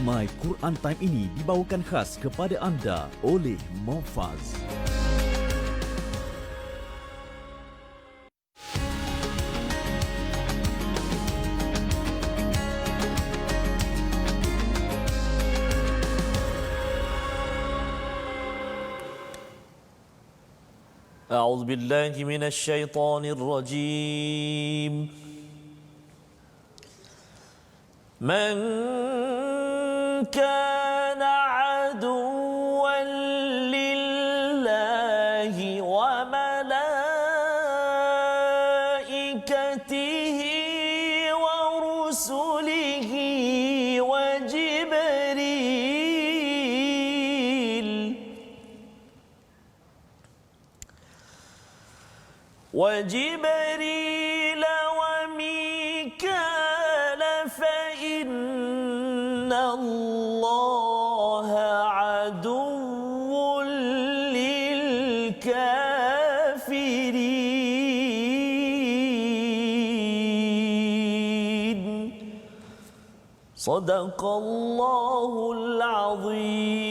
My Quran Time ini dibawakan khas kepada anda oleh Mofaz. أعوذ بالله من الشيطان الرجيم من كان عدوا لله وملائكته ورسله وجبريل وميكال فإن الله عدو للكافرين صدق الله العظيم.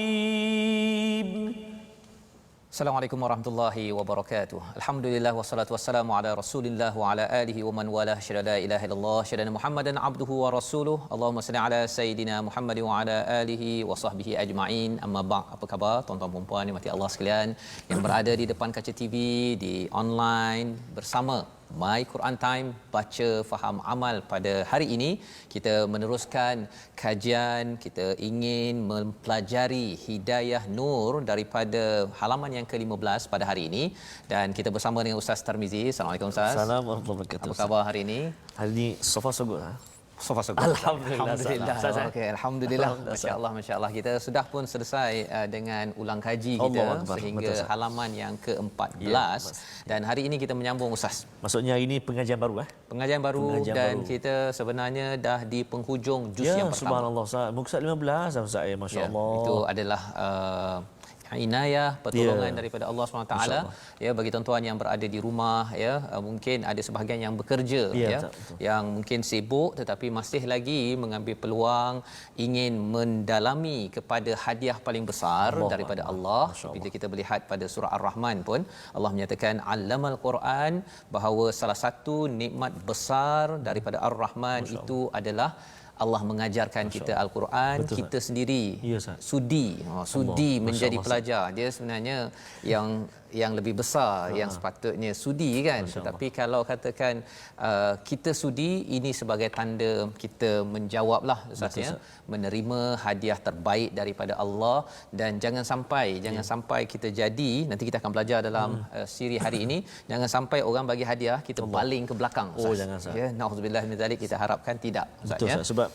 Assalamualaikum warahmatullahi wabarakatuh. Alhamdulillah wassalatu wassalamu ala Rasulillah wa ala alihi wa man walah. Syada la ilaha illallah, syada Muhammadan abduhu wa rasuluh. Allahumma salli ala sayidina Muhammad wa ala alihi wa sahbihi ajma'in. Amma ba'd. Apa khabar tuan-tuan dan puan dimati Allah sekalian yang berada di depan kaca TV, di online bersama My Quran Time, baca faham amal. Pada hari ini kita meneruskan kajian, kita ingin mempelajari hidayah nur daripada halaman yang ke-15 pada hari ini, dan kita bersama dengan Ustaz Tarmizi. Assalamualaikum Ustaz. Assalamualaikum warahmatullahi wabarakatuh. Apa khabar hari ini? Hari ini so far so good. Alhamdulillah. Okey, alhamdulillah. Masya-Allah. Kita sudah pun selesai dengan ulang kaji kita sehingga halaman yang ke-14 dan hari ini kita menyambung Ustaz. Maksudnya hari ini pengajian baru Pengajian baru dan kita sebenarnya dah di penghujung juz yang pertama. Subhanallah Ustaz. Muka surat 15 Ustaz. Masya-Allah. Itu adalah inayah, pertolongan daripada Allah SWT ya, bagi tuan-tuan yang berada di rumah ya, mungkin ada sebahagian yang bekerja yang mungkin sibuk tetapi masih lagi mengambil peluang ingin mendalami kepada hadiah paling besar daripada Allah. Bila kita melihat pada surah Ar-Rahman pun Allah menyatakan allamal Quran, bahawa salah satu nikmat besar daripada Ar-Rahman itu adalah Allah mengajarkan kita Al-Quran. Betul, kita sendiri sudi menjadi pelajar. Dia sebenarnya yang lebih besar yang sepatutnya sudi kan. Tetapi kalau katakan kita sudi, ini sebagai tanda kita menjawablah Ustaz, menerima hadiah terbaik daripada Allah. Dan jangan sampai kita jadi, nanti kita akan belajar dalam siri hari ini, jangan sampai orang bagi hadiah kita baling ke belakang Ustaz. Jangan Ustaz. Ya, naudzubillah min zalik, kita harapkan tidak Ustaz. Betul, Ustaz. Sebab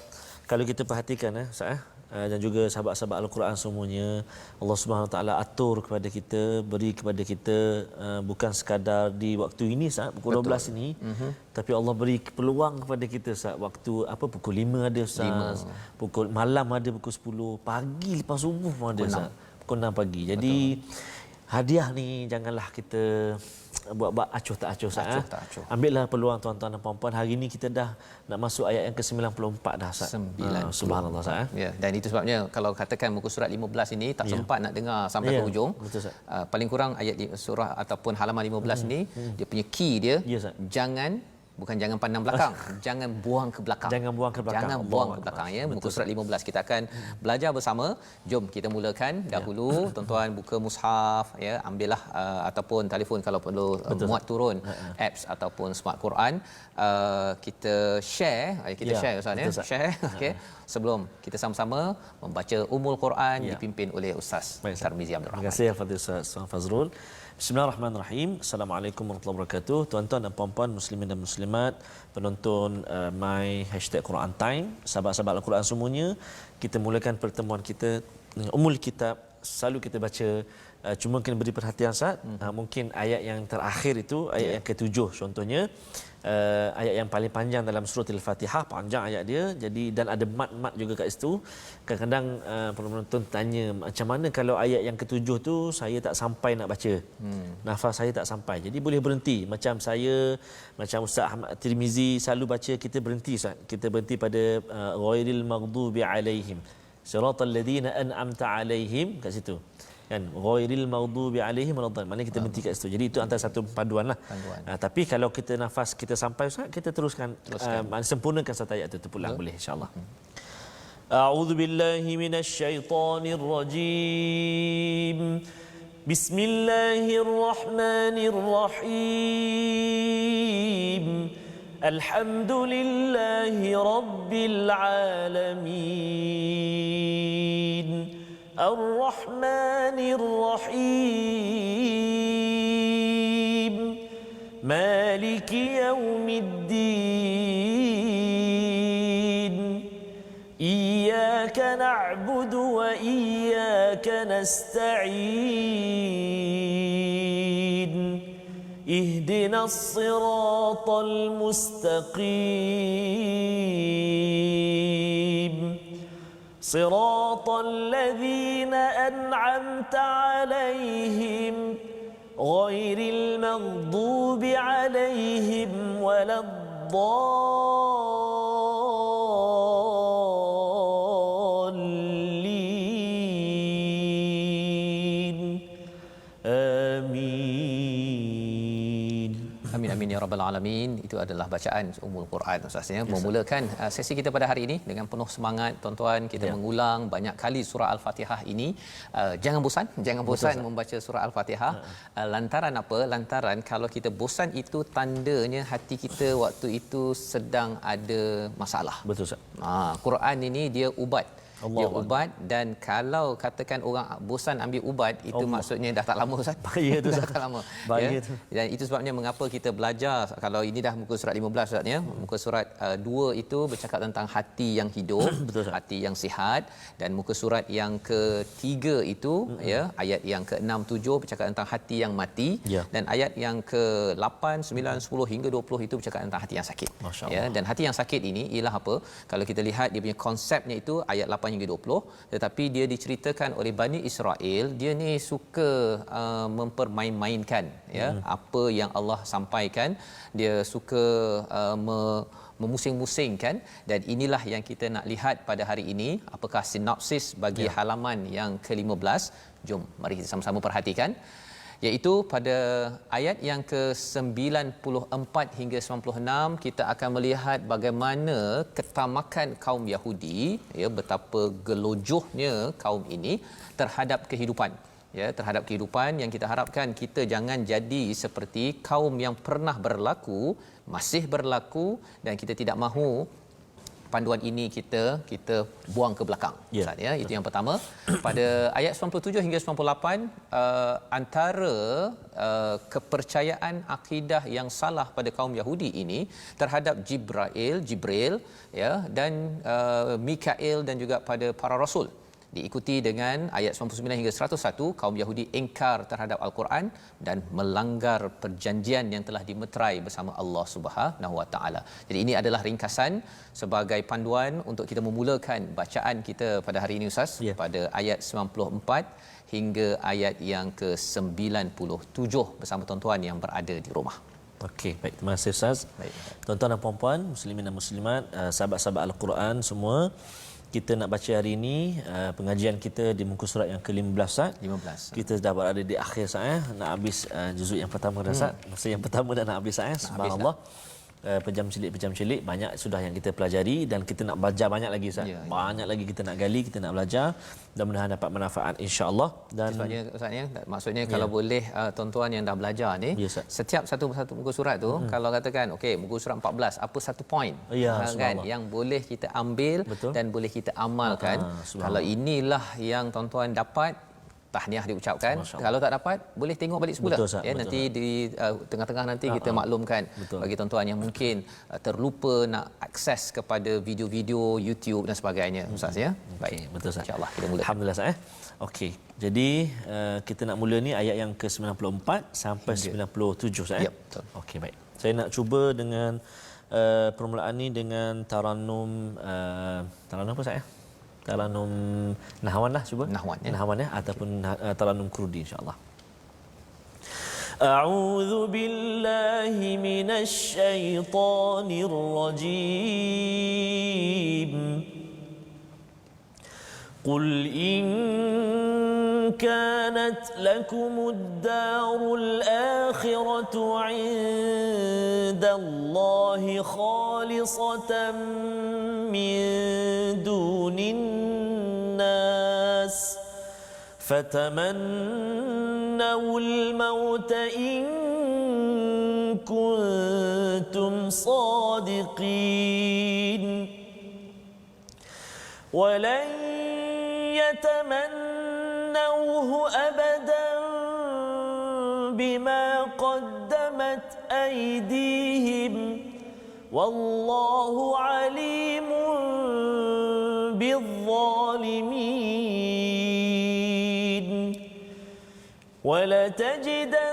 kalau kita perhatikan Ustaz, dan juga sahabat-sahabat Al-Quran semuanya, Allah Subhanahu Wa Taala atur kepada kita, beri kepada kita bukan sekadar di waktu ini saat pukul 12 ini, tapi Allah beri peluang kepada kita saat waktu pukul 5 ada Ustaz, pukul malam ada pukul 10, pagi lepas subuh pun ada Ustaz, pukul 6 pagi. Jadi hadiah ni janganlah kita buat acuh tak acuh Ustaz. Ambillah peluang tuan-tuan dan puan-puan. Hari ini kita dah nak masuk ayat yang ke-94 dah Ustaz. Subhanallah Ustaz. Ya, dan itu sebabnya kalau katakan muka surat 15 ini tak sempat nak dengar sampai ke hujung. Betul, paling kurang ayat surah ataupun halaman 15 ini dia punya key dia, jangan pandang belakang, jangan buang ke belakang. Jangan buang ke belakang ya. Muka surat 15 kita akan belajar bersama. Jom kita mulakan dahulu. Tuan-tuan buka mushaf ya, ambillah ataupun telefon kalau perlu muat turun apps ataupun smart Quran. Kita share Ustaz ya. Share okey. Sebelum kita sama-sama membaca Ummul Quran dipimpin oleh Ustaz Tarmizi Abdul Rahman. Terima kasih kepada Ustaz Fazrul. Bismillahirrahmanirrahim. Assalamualaikum warahmatullahi wabarakatuh. Tuan-tuan dan puan-puan muslimin dan muslimat, penonton My Quran Time, sahabat-sahabat Al-Quran semuanya, kita mulakan pertemuan kita dengan Ummul Kitab. Selalu kita baca, cuma kena beri perhatian Ustaz, mungkin ayat yang terakhir itu, ayat yang ke-7 contohnya, ayat yang paling panjang dalam surah Al-Fatihah, panjang ayat dia. Jadi dan ada mat-mat juga kat situ. Kadang-kadang penonton tanya, macam mana kalau ayat yang ke-7 tu saya tak sampai nak baca, nafas saya tak sampai, jadi boleh berhenti. Macam saya, macam Ustaz Ahmad Tirmizi selalu baca, kita berhenti Ustaz, kita berhenti pada ghairil maghdubi alaihim, siratal ladzina an'amta alaihim kat situ. Kan ghairil maghdubi alaihim waladdallin. Maknanya kita berhenti kat situ. Jadi itu antara satu paduanlah. Tapi kalau kita nafas kita sampai Ustaz, kita teruskan. Sempurnakan satu ayat itu pula boleh insya-Allah. A'udzu billahi minasy syaithanir rajim. Bismillahirrahmanirrahim. Alhamdulillahi rabbil alamin. Ar-Rahmanir Rahim. Maliki yaumiddin. Iyyaka na'budu wa iyyaka nasta'in. Ihdinas siratal mustaqim. صراط الذين أنعمت عليهم غير المغضوب عليهم ولا الضالين آمين. Amin amin ya rabbal alamin. Itu adalah bacaan Ummul Quran Ustaz ya. Memulakan sesi kita pada hari ini dengan penuh semangat tuan-tuan, kita mengulang banyak kali surah Al-Fatihah ini. Jangan bosan membaca surah Al-Fatihah. Lantaran apa? Lantaran kalau kita bosan itu tandanya hati kita waktu itu sedang ada masalah. Betul Ustaz. Quran ini dia ubat. Allah dia ubat, dan kalau katakan orang bosan ambil ubat itu Allah. maksudnya dah tak lama Ustaz. Bahaya tu Ustaz. Dah tak lama. Bahaya tu. Dan itu sebabnya mengapa kita belajar, kalau ini dah muka surat 15 Ustaz ya. Muka surat 2 itu bercakap tentang hati yang hidup, Betul, Ustaz. hati yang sihat, dan muka surat yang ke-3 itu ya, ayat yang ke-6 7 bercakap tentang hati yang mati, Ya. dan ayat yang ke-8 9 10 hingga 20 itu bercakap tentang hati yang sakit. Ya, dan hati yang sakit ini ialah apa? Kalau kita lihat dia punya konsepnya itu ayat 8 hingga 20, tetapi dia diceritakan oleh Bani Israel, dia ni suka mempermain-mainkan ya apa yang Allah sampaikan, dia suka memusing-musingkan, dan inilah yang kita nak lihat pada hari ini. Apakah sinopsis bagi halaman yang ke-15? Jom mari kita sama-sama perhatikan, iaitu pada ayat yang ke-94 hingga 96 kita akan melihat bagaimana ketamakan kaum Yahudi, ya, betapa gelojohnya kaum ini terhadap kehidupan, ya, terhadap kehidupan yang kita harapkan kita jangan jadi seperti kaum yang pernah berlaku, masih berlaku, dan kita tidak mahu panduan ini kita buang ke belakang. Ustaz ya, itu yang pertama. Pada ayat 97 hingga 98 antara kepercayaan akidah yang salah pada kaum Yahudi ini terhadap Jibril ya, dan Mikail, dan juga pada para rasul, diikuti dengan ayat 99 hingga 101 kaum Yahudi ingkar terhadap Al-Quran dan melanggar perjanjian yang telah dimeterai bersama Allah Subhanahu Wa Taala. Jadi ini adalah ringkasan sebagai panduan untuk kita memulakan bacaan kita pada hari ini Ustaz, pada ayat 94 hingga ayat yang ke-97 bersama tuan-tuan yang berada di rumah. Okey, baik. Terima kasih Ustaz. Baik. Tuan-tuan dan puan-puan, muslimin dan muslimat, sahabat-sahabat Al-Quran semua, kita nak baca hari ini pengajian kita di muka surat yang ke-15 Ustaz. 15. Kita dah berada di akhir Ustaz, nak habis juzuk yang pertama dah Ustaz. Masa yang pertama dah nak habis Ustaz. Subhanallah. Pejam celik banyak sudah yang kita pelajari, dan kita nak belajar banyak lagi Ustaz. Banyak lagi kita nak gali, kita nak belajar, dan mudah-mudahan dapat manfaat insya-Allah. Dan Ustaz ya, maksudnya kalau boleh tuan-tuan yang dah belajar ni, setiap satu muka surat tu kalau katakan okey muka surat 14 apa satu poin kan yang boleh kita ambil dan boleh kita amalkan. Kalau inilah yang tuan-tuan dapat, tahniah diucapkan. Kalau tak dapat boleh tengok balik semula. Ya, nanti di tengah-tengah nanti kita maklumkan bagi tuan-tuan yang mungkin terlupa nak akses kepada video-video YouTube dan sebagainya Ustaz ya. Baik, betul Ustaz. Insya-Allah kita mula. Alhamdulillah Ustaz. Okey. Jadi kita nak mula ni ayat yang ke-94 sampai 97 Ustaz. Ya, betul. Okey, baik. Saya nak cuba dengan permulaan ni dengan taranum apa Ustaz ya? Taranum Nahwan lah, cuba Nahwan ya, ataupun taranum Kurdi insya-Allah. A'udzu billahi minasy syaithanir rajim. قل إن كانت لكم الدار الآخرة عند الله خالصة من دون الناس فتمنوا الموت إن كنتم صادقين ولن يتمنوه أبدا بما قدمت أيديهم والله عليم بالظالمين ولتجدنهم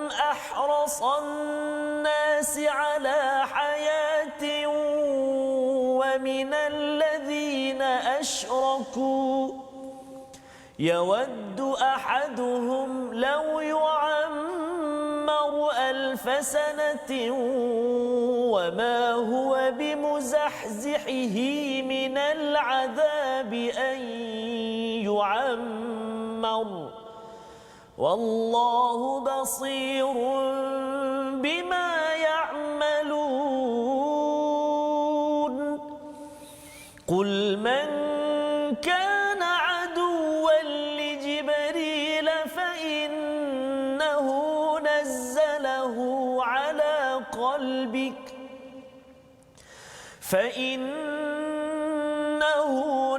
أحرص الناس على حياة ومن الذين أشركوا يود أحدهم لو يعمر 1000 سنة وما هو بمزحزحه من العذاب أن يعمر والله بصير بما يعملون قل من كان عدوا لجبريل فإنه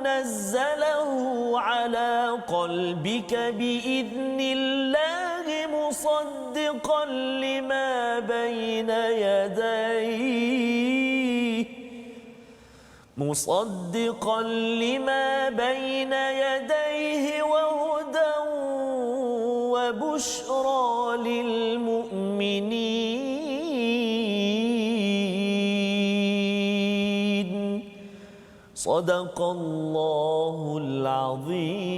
نزله على قلبك بإذن الله مصدقا لما بين يديه وهدى وبشرى للمؤمنين صدق الله العظيم.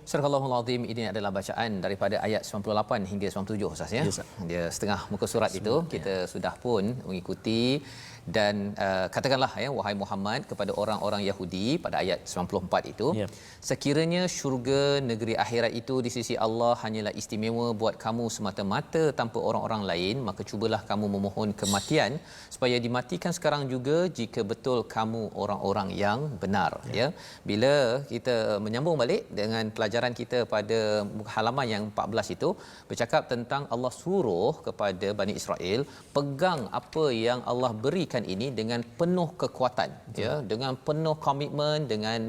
Surah Al-Allahul Azim ini adalah bacaan daripada ayat 98 hingga 97 Ustaz ya. Dia setengah muka surat itu kita sudah pun mengikuti dan katakanlah ya wahai Muhammad kepada orang-orang Yahudi pada ayat 94 itu sekiranya syurga negeri akhirat itu di sisi Allah hanyalah istimewa buat kamu semata-mata tanpa orang-orang lain maka cubalah kamu memohon kematian supaya dimatikan sekarang juga jika betul kamu orang-orang yang benar ya. Bila kita menyambung balik dengan pelajaran kita pada halaman yang 14 itu bercakap tentang Allah suruh kepada Bani Israel pegang apa yang Allah berikan ini dengan penuh kekuatan ya, dengan penuh komitmen, dengan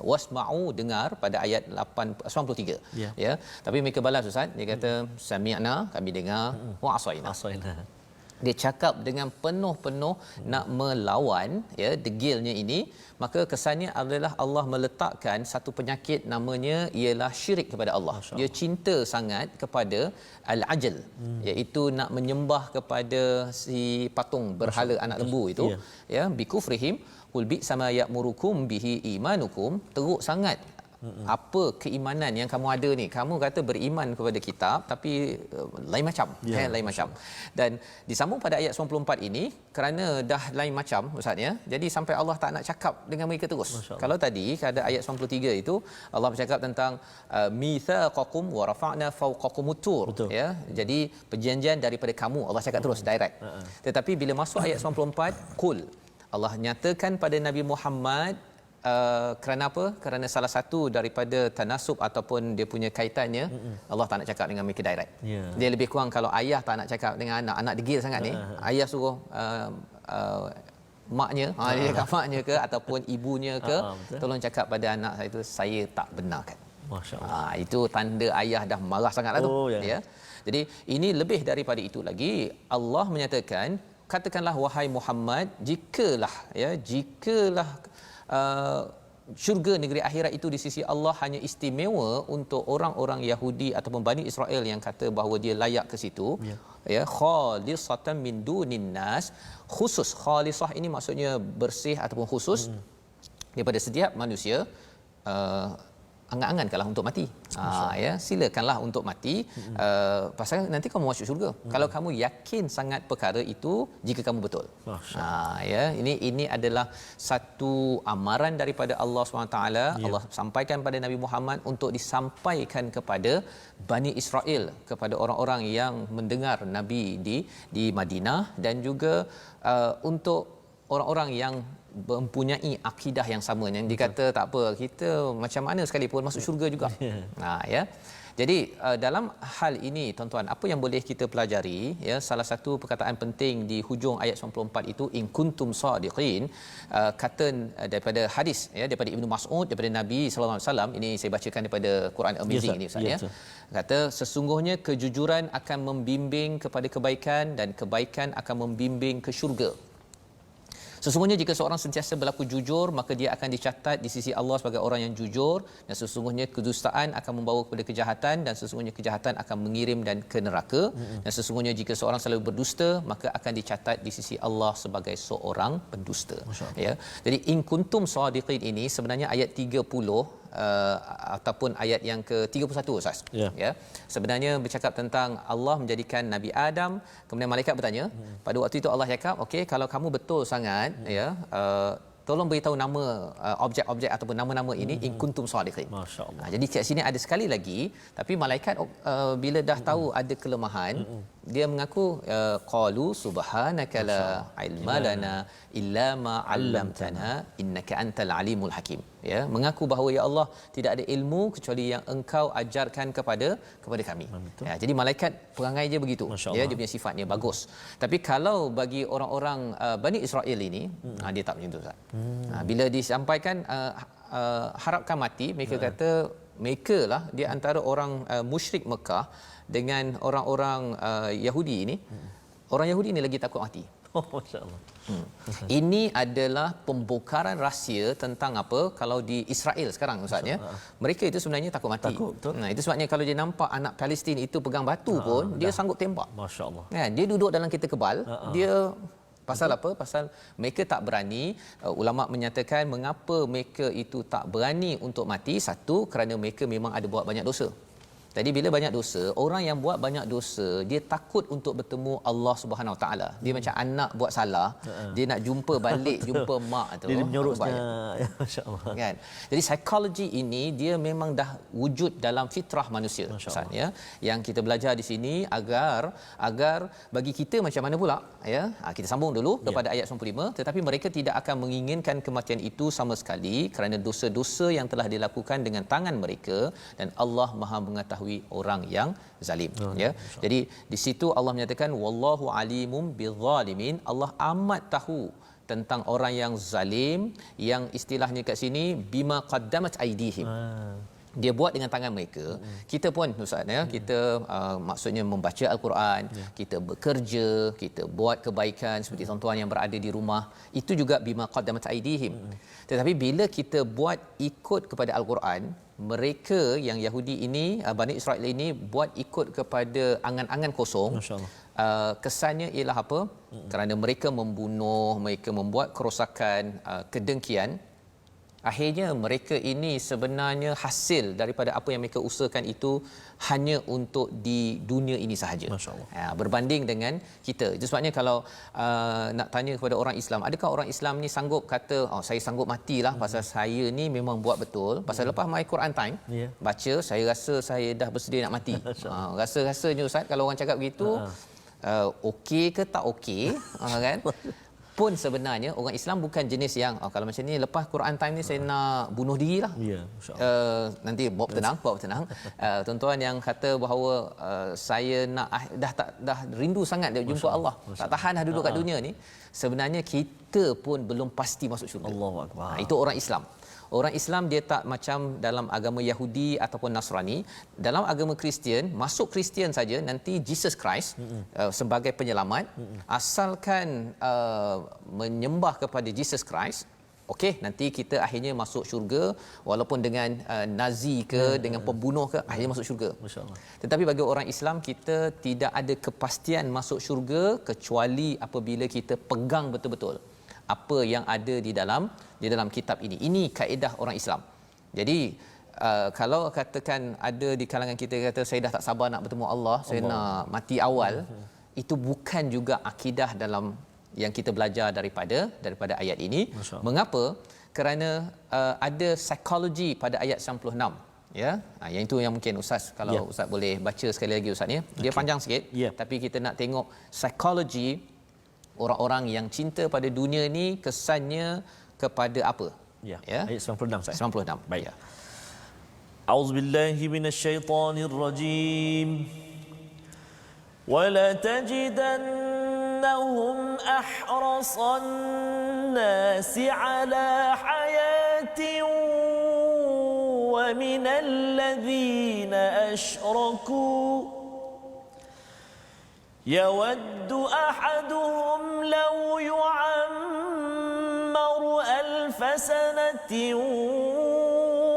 wasma'u dengar pada ayat 93 ya. Tapi mereka balas Ustaz, dia kata sami'na, kami dengar, wa asaina. Dia cakap dengan penuh-penuh nak melawan ya degilnya ini, maka kesannya adalah Allah meletakkan satu penyakit namanya ialah syirik kepada Allah. Dia cinta sangat kepada al-ajal, iaitu nak menyembah kepada si patung berhala anak lembu itu ya, bikufrihim qul bi sama ya'murukum bihi imanukum. Teruk sangat apa keimanan yang kamu ada ni, kamu kata beriman kepada kitab tapi lain macam lain macam. Dan disambung pada ayat 94 ini kerana dah lain macam Ustaz ya, jadi sampai Allah tak nak cakap dengan mereka terus. Kalau tadi pada ayat 93 itu Allah bercakap tentang mitsaqakum wa rafa'na fawqakumut tur ya, jadi perjanjian daripada kamu, Allah cakap terus direct. Tetapi bila masuk ayat 94 qul, Allah nyatakan pada Nabi Muhammad kerana apa? Kerana salah satu daripada tanasub ataupun dia punya kaitannya, Allah tak nak cakap dengan mereka direct. Dia lebih kurang kalau ayah tak nak cakap dengan anak degil sangat ni, ayah suruh maknya, dia cakap maknya ke ataupun ibunya ke, tolong cakap pada anak saya itu, saya tak benarkan. Masya-Allah. Itu tanda ayah dah marah sangatlah tu. Ya. Jadi ini lebih daripada itu lagi, Allah menyatakan katakanlah wahai Muhammad, jikalah syurga negeri akhirat itu di sisi Allah hanya istimewa untuk orang-orang Yahudi ataupun Bani Israel yang kata bahawa dia layak ke situ ya, khalisatan min dunin nas, khusus. Khalisah ini maksudnya bersih ataupun khusus daripada setiap manusia. angan-angankanlah untuk mati. Ya, silakanlah untuk mati, pasal nanti kamu masuk syurga. Kalau kamu yakin sangat perkara itu jika kamu betul. Ya, ini adalah satu amaran daripada Allah SWT. Allah sampaikan pada Nabi Muhammad untuk disampaikan kepada Bani Israel, kepada orang-orang yang mendengar Nabi di Madinah, dan juga untuk orang-orang yang mempunyai akidah yang sama, yang dikata tak apa, kita macam mana sekalipun masuk syurga juga. Ya. Jadi dalam hal ini tuan-tuan, apa yang boleh kita pelajari, ya, salah satu perkataan penting di hujung ayat 94 itu, in kuntum sadiqin, kata daripada hadis, ya, daripada Ibnu Mas'ud, daripada Nabi sallallahu alaihi wasallam. Ini saya bacakan daripada Quran Amazing ini Ustaz, ya. Kata, sesungguhnya kejujuran akan membimbing kepada kebaikan dan kebaikan akan membimbing ke syurga. Sesungguhnya jika seorang sentiasa berlaku jujur, maka dia akan dicatat di sisi Allah sebagai orang yang jujur, dan sesungguhnya kedustaan akan membawa kepada kejahatan, dan sesungguhnya kejahatan akan mengirim dan ke neraka, dan sesungguhnya jika seorang selalu berdusta, maka akan dicatat di sisi Allah sebagai seorang pendusta. Ya. Jadi in kuntum sadiqin ini sebenarnya ayat 30 ataupun ayat yang ke-31 Ustaz. Ya. Sebenarnya bercakap tentang Allah menjadikan Nabi Adam, kemudian malaikat bertanya. Pada waktu itu Allah cakap, okey, kalau kamu betul sangat, ya, tolong beritahu nama objek-objek ataupun nama-nama ini in kuntum sadiqin. Masya-Allah. Jadi kat sini ada sekali lagi, tapi malaikat bila dah tahu ada kelemahan, dia mengaku qalu subhanaka la ilma lana illa ma 'allamtana innaka antal alimul hakim. Ya, mengaku bahawa ya Allah, tidak ada ilmu kecuali yang engkau ajarkan kepada kami. Ya, jadi malaikat perangai dia begitu. Ya, dia punya sifatnya bagus. Tapi kalau bagi orang-orang Bani Israel ini, dia tak macam tu Ustaz. Bila disampaikan harapkan mati, mereka kata mereka lah dia antara orang musyrik Mekah dengan orang-orang Yahudi ini. Orang Yahudi ni lagi takut mati. Masya-Allah. Ini adalah pembongkaran rahsia tentang apa kalau di Israel sekarang Ustaz, ya. Mereka itu sebenarnya takut mati. Itu sebabnya kalau dia nampak anak Palestin itu pegang batu pun dia sanggup tembak. Masya-Allah. Kan, dia duduk dalam kereta kebal, dia pasal apa? Pasal mereka tak berani. Ulama menyatakan mengapa mereka itu tak berani untuk mati. Satu, kerana mereka memang ada buat banyak dosa. Jadi bila banyak dosa, orang yang buat banyak dosa, dia takut untuk bertemu Allah Subhanahu Wa Taala. Dia macam anak buat salah, dia nak jumpa balik, jumpa mak tu. Dia menyorosnya, ya, masya-Allah. Kan? Jadi psikologi ini dia memang dah wujud dalam fitrah manusia, Ustaz, ya. Yang kita belajar di sini agar bagi kita macam mana pula, ya. Kita sambung dulu kepada ayat 95, tetapi mereka tidak akan menginginkan kematian itu sama sekali kerana dosa-dosa yang telah dilakukan dengan tangan mereka, dan Allah Maha mengetahui orang yang zalim. Ya. Jadi di situ Allah menyatakan wallahu alimum bizzalimin. Allah amat tahu tentang orang yang zalim, yang istilahnya kat sini bima qaddamat aidihim. Dia buat dengan tangan mereka. Kita pun Ustaz, ya, kita maksudnya membaca al-Quran, kita bekerja, kita buat kebaikan seperti tuan-tuan yang berada di rumah, itu juga bima qaddamat aidihim. Tetapi bila kita buat ikut kepada al-Quran, mereka yang Yahudi ini, Bani Israel ini buat ikut kepada angan-angan kosong. Kesannya ialah apa? Kerana mereka membunuh, mereka membuat kerosakan, kedengkian. Akhirnya mereka ini sebenarnya hasil daripada apa yang mereka usahakan itu hanya untuk di dunia ini sahaja. Berbanding dengan kita. Itu sebabnya kalau nak tanya kepada orang Islam, adakah orang Islam ni sanggup kata, saya sanggup matilah pasal saya ni memang buat betul. Pasal lepas My Quran Time baca, saya rasa saya dah bersedia nak mati. Rasa-rasanya Ustaz kalau orang cakap begitu, okey ke tak okey, kan? Pun sebenarnya orang Islam bukan jenis yang kalau macam ni lepas Quran Time ni saya nak bunuh diri lah. Nanti bawa tenang. Tuan-tuan yang kata bahawa saya nak dah rindu sangat dia jumpa Allah, tak tahan dah duduk kat dunia ni, sebenarnya kita pun belum pasti masuk syurga. Allahuakbar. Itu orang Islam. Orang Islam dia tak macam dalam agama Yahudi ataupun Nasrani. Dalam agama Kristian, masuk Kristian saja nanti Jesus Christ sebagai penyelamat, asalkan menyembah kepada Jesus Christ, okey, nanti kita akhirnya masuk syurga, walaupun dengan Nazi ke, dengan pembunuh ke, akhirnya masuk syurga. Tetapi bagi orang Islam, kita tidak ada kepastian masuk syurga kecuali apabila kita pegang betul-betul apa yang ada di dalam kitab ini. Ini kaedah orang Islam. Jadi kalau katakan ada di kalangan kita kata saya dah tak sabar nak bertemu Allah, saya nak mati awal, itu bukan juga akidah dalam yang kita belajar daripada ayat ini. Mengapa? Kerana ada psikologi pada ayat 96, ya. Yang itu yang mungkin Ustaz, kalau Ustaz boleh baca sekali lagi Ustaz ni. Dia panjang sikit, tapi kita nak tengok psikologi orang-orang yang cinta pada dunia ni kesannya kepada apa. Ayat 96 Ustaz. 96. Baik. A'udzubillahi minasyaitonirrajim. ولا تجدنهم أحرص الناس على حياة ومن الذين أشركوا يود أحدهم لو يعمر 1000 سنة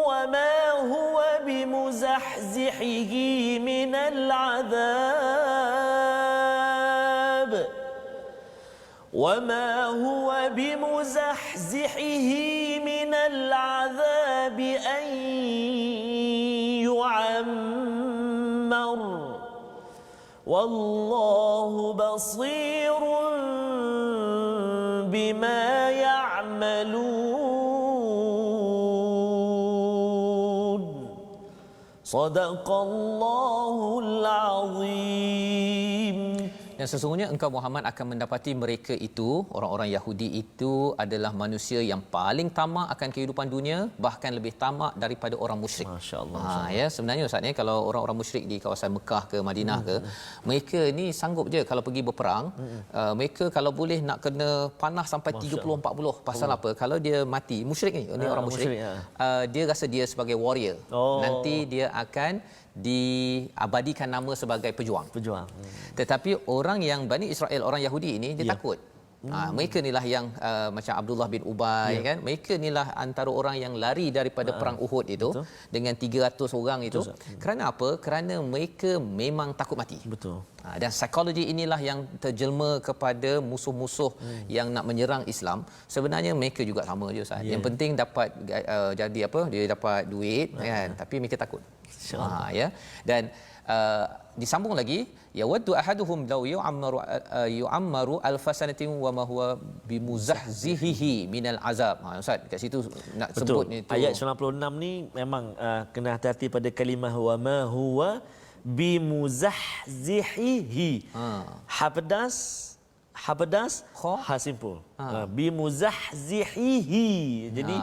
وما هو بمزحزحه من العذاب أن يعمر والله بصير بما يعملون صدق الله العظيم. Dan sesungguhnya engkau Muhammad akan mendapati mereka itu, orang-orang Yahudi itu adalah manusia yang paling tamak akan kehidupan dunia, bahkan lebih tamak daripada orang musyrik. Masya-Allah. Ya, sebenarnya Ustaz ni kalau orang-orang musyrik di kawasan Mekah ke Madinah ke, mereka ni sanggup je kalau pergi berperang, mereka kalau boleh nak kena panah sampai 30-40. Pasal apa? Kalau dia mati, musyrik ni, orang musyrik, dia rasa dia sebagai warrior. Nanti dia akan diabadikan nama sebagai pejuang. Tetapi orang yang Bani Israel, orang Yahudi ini, dia takut. Mereka inilah yang macam Abdullah bin Ubay, kan, mereka inilah antara orang yang lari daripada perang Uhud itu. Betul. Dengan 300 orang itu. Kerana apa? Kerana mereka memang takut mati. Dan psikologi inilah yang terjelma kepada musuh-musuh yang nak menyerang Islam. Sebenarnya mereka juga sama je Ustaz. Yang penting dapat jadi apa? Dia dapat duit, kan, tapi mereka takut. Ya. Dan disambung lagi, yawaddu ahaduhum law yu'ammaru alfasanatin wa ma huwa bimuzahzihihi minal azab. Ustaz kat situ nak sebut ni tu. Ayat 96 ni memang kena hati-hati pada kalimah wa ma huwa bimuzahzihihi. Hapedas ha simpul. Bimuzahzihihi. Jadi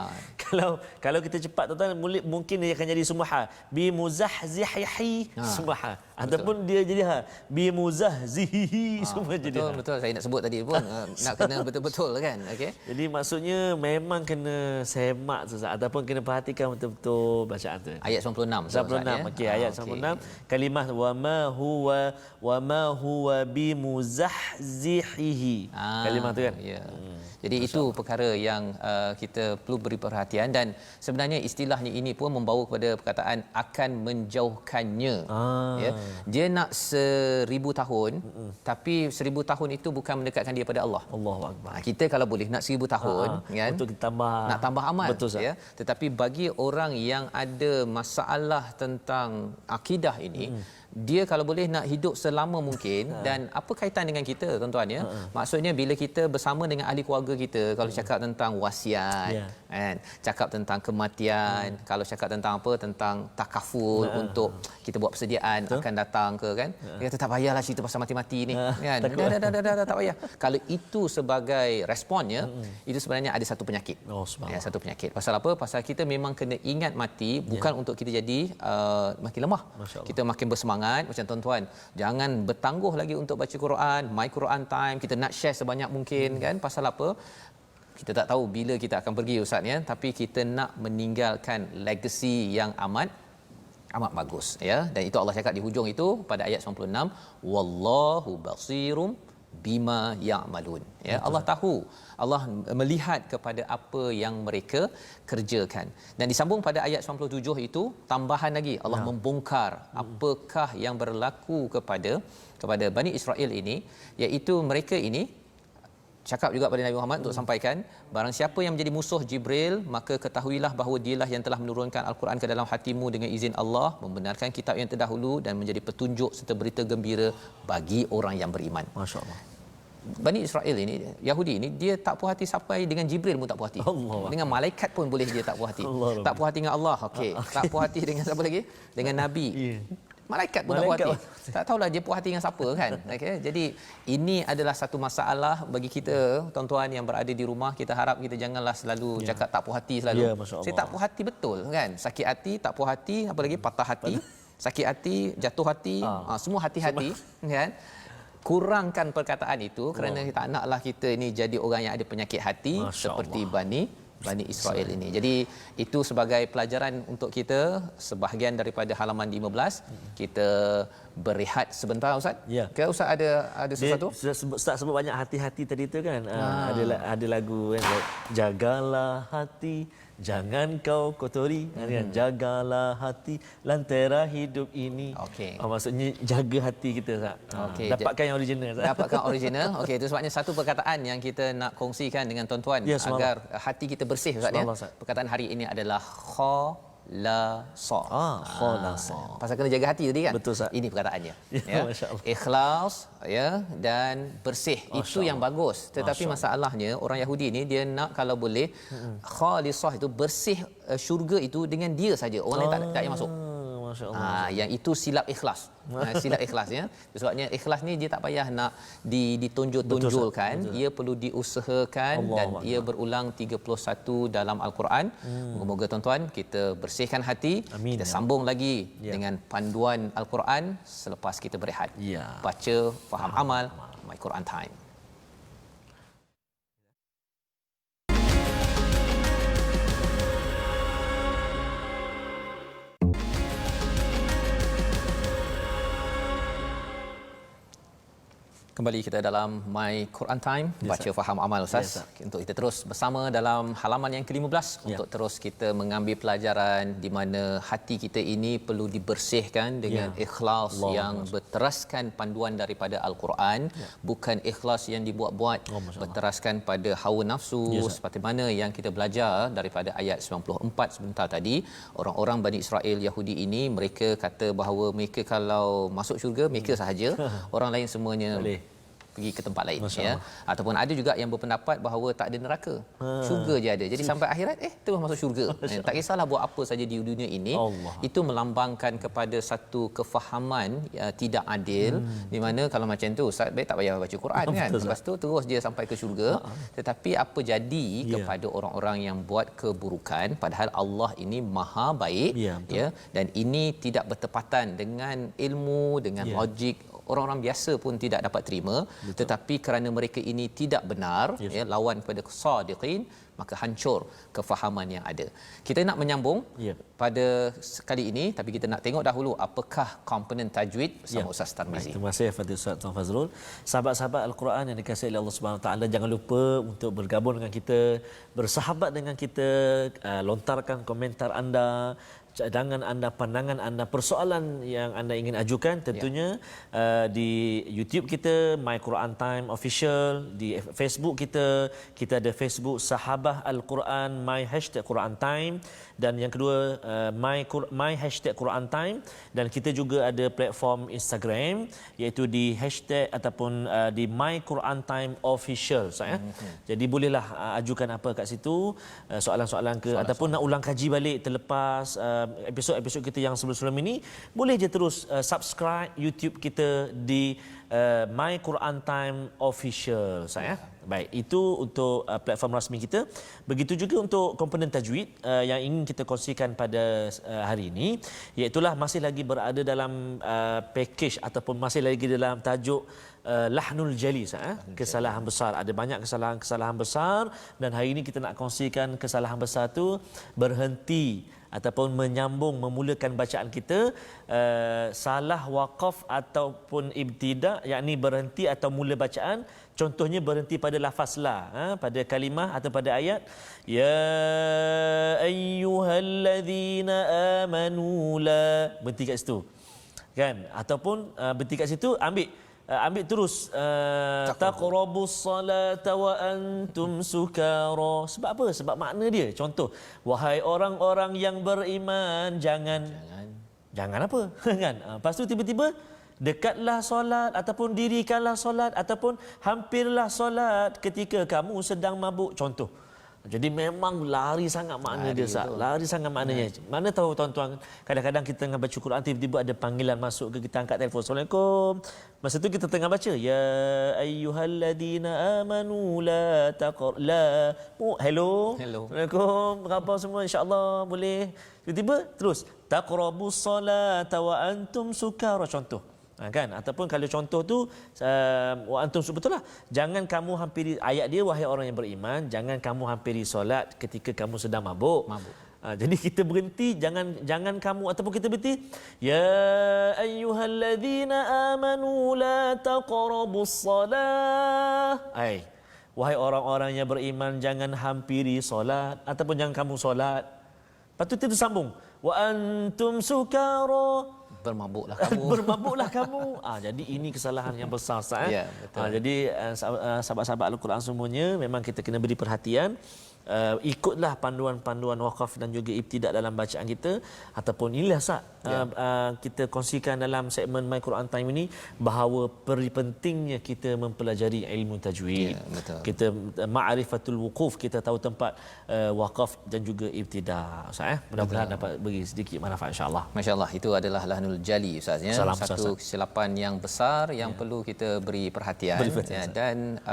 kalau kita cepat tuan-tuan, mungkin dia akan jadi semua ha. Bimuzahzihihi semua ha. Ataupun dia jadi ha. Bimuzahzihihi semua jadi ha. Betul, saya nak sebut tadi pun nak kena betul-betul kan. Okey. Jadi maksudnya memang kena semak Ustaz, ataupun kena perhatikan betul-betul bacaan tu. Ayat 96. 96. Okey, ayat 96. Kalimah wa ma huwa bimuzahzihihi. Kalimah tu kan. Ya. Jadi itu perkara yang kita perlu beri perhatian, dan sebenarnya istilahnya ini pun membawa kepada perkataan akan menjauhkannya. Ya. Dia nak 1000 tahun, tapi 1000 tahun itu bukan mendekatkan dia pada Allah. Allahuakbar. Kita kalau boleh nak 1000 tahun, kan, untuk nak tambah amal. Betul, ya. Tetapi bagi orang yang ada masalah tentang akidah ini, dia kalau boleh nak hidup selama mungkin. Dan apa kaitan dengan kita tuan-tuan, ya? Maksudnya bila kita bersama dengan ahli keluarga kita, kalau cakap tentang wasiat, kan, cakap tentang kematian, kalau cakap tentang apa, tentang takaful untuk kita buat persediaan akan datang ke, kan, dia kata tak payahlah cerita pasal mati-mati ni, kan, dah tak payah. Kalau itu sebagai responnya, itu sebenarnya ada satu penyakit. Satu penyakit. Pasal apa? Pasal kita memang kena ingat mati bukan untuk kita jadi makin lemah, kita makin bersemangat. Macam tuan-tuan, jangan bertangguh lagi untuk baca Quran, my Quran time, kita nak share sebanyak mungkin, kan. Pasal apa? Kita tak tahu bila kita akan pergi Ustaz, ya, tapi kita nak meninggalkan legacy yang amat bagus, ya. Dan itu Allah cakap di hujung itu pada ayat 96, wallahu basirum bima ya'malun. Ya, Allah tahu, Allah melihat kepada apa yang mereka kerjakan. Dan disambung pada ayat 97 itu, tambahan lagi Allah membongkar apakah yang berlaku kepada Bani Israel ini, iaitu mereka ini cakap juga pada Nabi Muhammad untuk sampaikan, barang siapa yang menjadi musuh Jibril, maka ketahuilah bahawa dialah yang telah menurunkan Al-Quran ke dalam hatimu dengan izin Allah, membenarkan kitab yang terdahulu dan menjadi petunjuk serta berita gembira bagi orang yang beriman. Masya-Allah. Bani Israel ini, Yahudi ini, dia tak puas hati sampai dengan Jibril pun tak puas hati. Allah. Dengan malaikat pun boleh dia tak puas hati. Allah. Tak puas hati dengan Allah, okey. Tak puas hati dengan siapa lagi? Dengan Nabi. Yeah. Malaikat pun tak puas hati. Tak tahulah dia puas hati dengan siapa kan. Okey. Jadi ini adalah satu masalah bagi kita tuan-tuan yang berada di rumah. Kita harap kita janganlah selalu cakap tak puas hati selalu. Saya tak puas hati betul kan. Sakit hati, tak puas hati, apa lagi patah hati, sakit hati, jatuh hati, semua hati-hati kan. Kurangkan perkataan itu kerana kita tak naklah kita ini jadi orang yang ada penyakit hati seperti Bani Israel ini. Jadi itu sebagai pelajaran untuk kita. Sebahagian daripada halaman 15 kita berehat sebentar Ustaz. Ya. Ke Ustaz ada sesuatu? Ustaz sebut banyak hati-hati tadi tu kan. Ada lagu kan, jagalah hati jangan kau kotori, kan? Jagalah hati lantera hidup ini. Okey. Maksudnya jaga hati kita Ustaz. Okey. Dapatkan yang original Ustaz. Dapatkan original. Okey, itu sebabnya satu perkataan yang kita nak kongsikan dengan tuan-tuan Ya, agar hati kita bersih Ustaz ya. Ustaz. Perkataan hari ini adalah khalasa. Khalasa. Pasal kena jaga hati tadi kan? Betul, Ustaz. Ini perkataannya. Ya, masya-Allah. Ikhlas ya dan bersih. Itu yang bagus. Tetapi masalahnya orang Yahudi ni dia nak kalau boleh khalisah itu bersih syurga itu dengan dia saja. Orang lain tak payah masuk. Masya-Allah. Yang itu silap ikhlas. Silap ikhlas ya. Sebabnya ikhlas ni dia tak payah nak ditonjol-tonjolkan, ia perlu diusahakan dan ia berulang 31 dalam Al-Quran. Moga-moga tuan-tuan kita bersihkan hati. Amin. Kita sambung lagi dengan panduan Al-Quran selepas kita berehat. Ya. Baca, faham, amal, My Quran Time. Kembali kita dalam My Quran Time, baca faham amal Ustaz. Untuk kita terus bersama dalam halaman yang ke-15 untuk terus kita mengambil pelajaran di mana hati kita ini perlu dibersihkan dengan ikhlas yang berteraskan panduan daripada Al-Quran, bukan ikhlas yang dibuat-buat, berteraskan pada hawa nafsu seperti mana yang kita belajar daripada ayat 94 sebentar tadi. Orang-orang Bani Israel Yahudi ini mereka kata bahawa mereka kalau masuk syurga mereka sahaja, orang lain semuanya pergi ke tempat lain ya. Ataupun ada juga yang berpendapat bahawa tak ada neraka, syurga je ada. Jadi sampai akhirat terus masuk syurga. Tak kisahlah buat apa saja di dunia ini. Itu melambangkan kepada satu kefahaman tidak adil, di mana kalau macam tu Ustaz baik tak payah baca Quran kan. Lepas tu terus dia sampai ke syurga. Tetapi apa jadi kepada orang-orang yang buat keburukan, padahal Allah ini Maha baik ya, dan ini tidak bertepatan dengan ilmu, dengan logik. Orang-orang biasa pun tidak dapat terima. Tetapi kerana mereka ini tidak benar ya, lawan kepada sadiqin, maka hancur kefahaman yang ada. Kita nak menyambung pada kali ini, tapi kita nak tengok dahulu apakah komponen tajwid bersama Ustaz Tarmizi. Terima kasih Fadil Ustaz Tuan Fazrul. Sahabat-sahabat Al-Quran yang dikasihi oleh Allah Subhanahu Wa Taala, jangan lupa untuk bergabung dengan kita, bersahabat dengan kita, lontarkan komentar anda, cadangan anda, pandangan anda, persoalan yang anda ingin ajukan tentunya di YouTube kita My Quran Time Official, di Facebook kita ada Facebook Sahabah Al-Quran My #Quran Time, dan yang kedua My #Quran Time, dan kita juga ada platform Instagram iaitu di hashtag ataupun di My Quran Time Official Jadi bolehlah ajukan apa kat situ, soalan-soalan ke ataupun nak ulang kaji balik terlepas episod-episod kita yang sebelum-sebelum ini, boleh je terus subscribe YouTube kita di My Quran Time Official Baik, itu untuk platform rasmi kita. Begitu juga untuk komponen tajwid yang ingin kita kongsikan pada hari ini, iaitulah masih lagi berada dalam package ataupun masih lagi dalam tajuk Lahnul Jali, kesalahan besar. Ada banyak kesalahan besar, dan hari ini kita nak kongsikan kesalahan besar tu berhenti ataupun menyambung, memulakan bacaan kita salah waqaf ataupun ibtida, yakni berhenti atau mula bacaan. Contohnya berhenti pada lafaz la, pada kalimah atau pada ayat ya ayyuhallazina amanu la, berhenti kat situ kan, ataupun berhenti kat situ, ambil ambil terus taqrabus salata wa antum sukara. Sebab apa? Sebab makna dia. Contoh, wahai orang-orang yang beriman, jangan apa? Kan? Lepas tu tiba-tiba dekatlah solat ataupun dirikanlah solat ataupun hampirlah solat ketika kamu sedang mabuk. Contoh. Jadi memang lari sangat makna dia, Ustaz. Lari sangat maknanya. Mana tahu tuan-tuan, kadang-kadang kita tengah baca Quran, tiba-tiba ada panggilan masuk ke, kita angkat telefon. Assalamualaikum. Masa tu kita tengah baca, ya ayyuhalladzina amanu la hello. Assalamualaikum. Apa semua, insya-Allah boleh. Tiba-tiba terus taqrabus salata wa antum sukara, contoh. Kan, ataupun kalau contoh tu wa antum, betul lah, jangan kamu hampiri, ayat dia, wahai orang yang beriman, jangan kamu hampiri solat ketika kamu sedang mabuk. Jadi kita berhenti, jangan kamu, ataupun kita berhenti, ya ayyuhalladzina amanu la taqrabus salah, wahai orang-orang yang beriman, jangan hampiri solat ataupun jangan kamu solat. Lepas tu kita sambung, wa antum sukara, bermabuklah kamu. Jadi ini kesalahan yang besar, Ustaz. Ya, betul. Jadi sahabat-sahabat Al-Quran semuanya, memang kita kena beri perhatian. Ikutlah panduan-panduan wakaf dan juga ibtidak dalam bacaan kita. Ataupun inilah, Ustaz, kita kongsikan dalam segmen My Quran Time ini, bahawa pentingnya kita mempelajari ilmu tajwid. Kita ma'rifatul wuquf, kita tahu tempat wakaf dan juga ibtidak, Ustaz. Mudah-mudahan dapat beri sedikit manfaat, insya-Allah. Masya-Allah, itu adalah lahnul jali, Ustaz, ya. Satu kesilapan yang besar yang perlu kita beri perhatian. Dan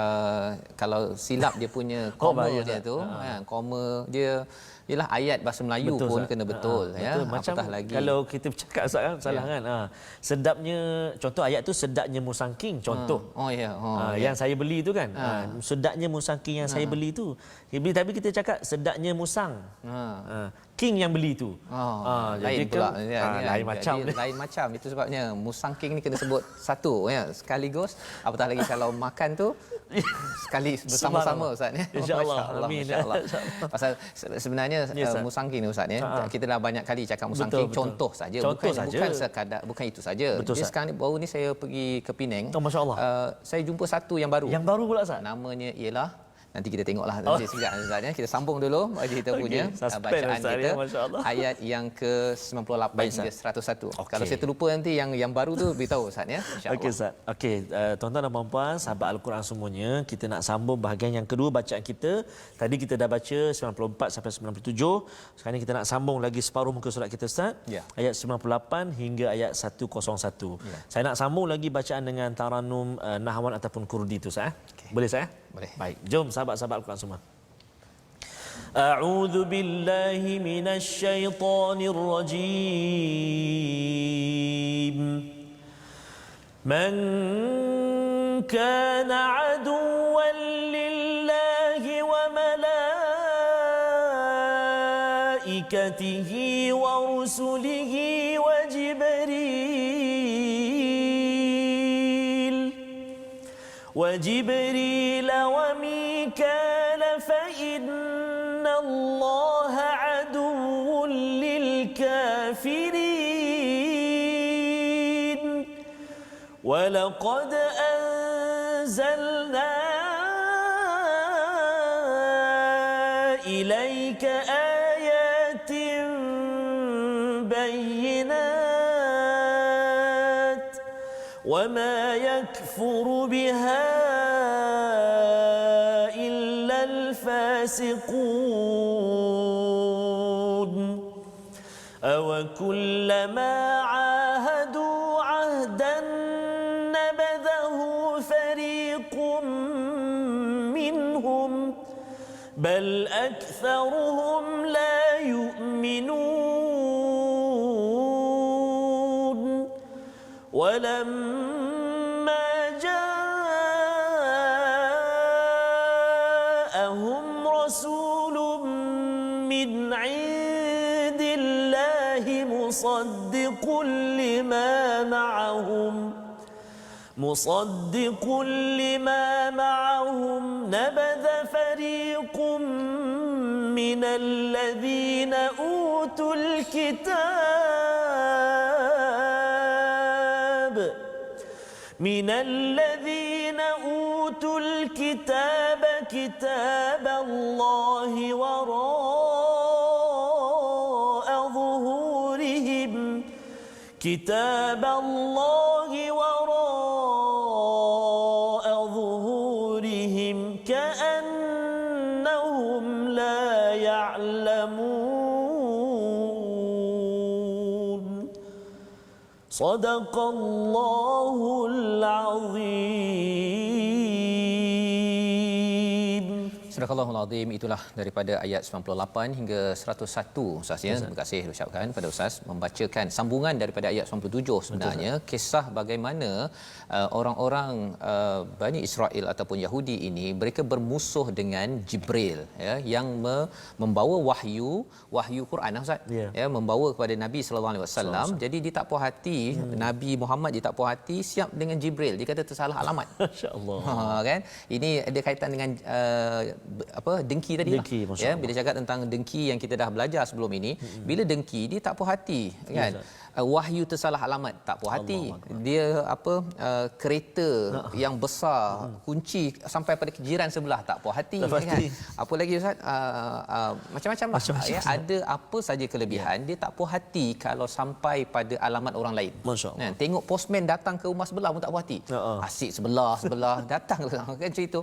kalau silap dia punya koma dia tu, koma dia ialah ayat bahasa Melayu, betul, pun kena betul, ya. Betul. Macam lagi kalau kita bercakap, Ustaz, kan, salah kan. Sedapnya, contoh ayat tu, sedapnya musangking, contoh. Yang saya beli tu kan. Sedapnya musangking yang saya beli tu. Tapi kita cakap sedapnya musang. King yang beli tu. Lain pula. Lain macam. Lain macam. Itu sebabnya musangking ni kena sebut satu, ya, sekaligus. Apatah lagi kalau makan tu sekali bersama-sama, Ustaz, ya. Insya-Allah. Amin. Insya-Allah. Pasal sebenarnya musangking ni, Ustaz, ya. Kita dah banyak kali cakap musangking, contoh saja, bukan sekadar, bukan itu saja. Jadi sekarang ni, baru ni saya pergi ke Penang. Masya-Allah. Saya jumpa satu yang baru. Yang baru pula, Ustaz. Namanya ialah, nanti kita tengoklah nanti sekejap, Ustaz, ya. Kita sambung dulu kita punya bacaan kita, ayat yang ke-98 hingga 101. Kalau saya terlupa nanti yang baru tu beritahu, Ustaz, ya, insya-Allah. Okey, Ustaz. Okey, tuan-tuan dan puan-puan, sahabat Al-Quran semuanya, kita nak sambung bahagian yang kedua bacaan kita. Tadi kita dah baca 94 sampai 97. Sekarang ni kita nak sambung lagi separuh muka surat kita, Ustaz. Ayat 98 hingga ayat 101. Saya nak sambung lagi bacaan dengan taranum nahwan ataupun kurdi tu, Ustaz. Boleh, saya? Boleh. Baik, jom sahabat-sahabat Al-Quran semua. A'udzu billahi minasy syaithanir rajim. Man kana aduwwan lillahi wa malaikatihi wa rusulihi wa وجبريل وميكال فإن الله عدو للكافرين ولقد أنزلنا إليك آيات بينات وما يكفر بها إلا الفاسقون أوكلما عاهدوا عهدا نبذه فريق منهم بل أكثرهم لا يؤمنون ولما جاءهم رسول من عند الله مصدق لما معهم نبذ فريق من الذين أوتوا الكتاب minalladzina utul kitaba kitaballahi wara'a zuhurihim kitaballahi wara'a zuhurihim ka'annahum la ya'lamun. Sadaqallahul azim. Sadaqallahul azim. Itulah daripada ayat 98 hingga 101 Ustaz ya. Terima kasih ucapkan pada Ustaz membacakan sambungan daripada ayat 97 sebenarnya. Betul. Kisah bagaimana orang-orang Bani Israel ataupun Yahudi ini mereka bermusuh dengan Jibril ya yang membawa wahyu Quran Ustaz ya membawa kepada Nabi sallallahu alaihi wasallam. Jadi dia tak puas hati Nabi Muhammad dia tak puas hati siap dengan Jibril. Dia kata tersalah alamat. Masya-Allah. Kan? Ini ada kaitan dengan dengki tadi lah. Ya bila cakap tentang dengki yang kita dah belajar sebelum ini, bila dengki dia tak puas hati kan. Wahyu tersalah alamat tak puas hati. Dia kereta yang besar kunci sampai pada jiran sebelah tak puas hati kan. Apa lagi Ustaz macam-macam lah ya, ada apa saja kelebihan dia tak puas hati kalau sampai pada alamat orang lain. Kan tengok postman datang ke rumah sebelah pun tak puas hati. Asyik sebelah datang kan cerita.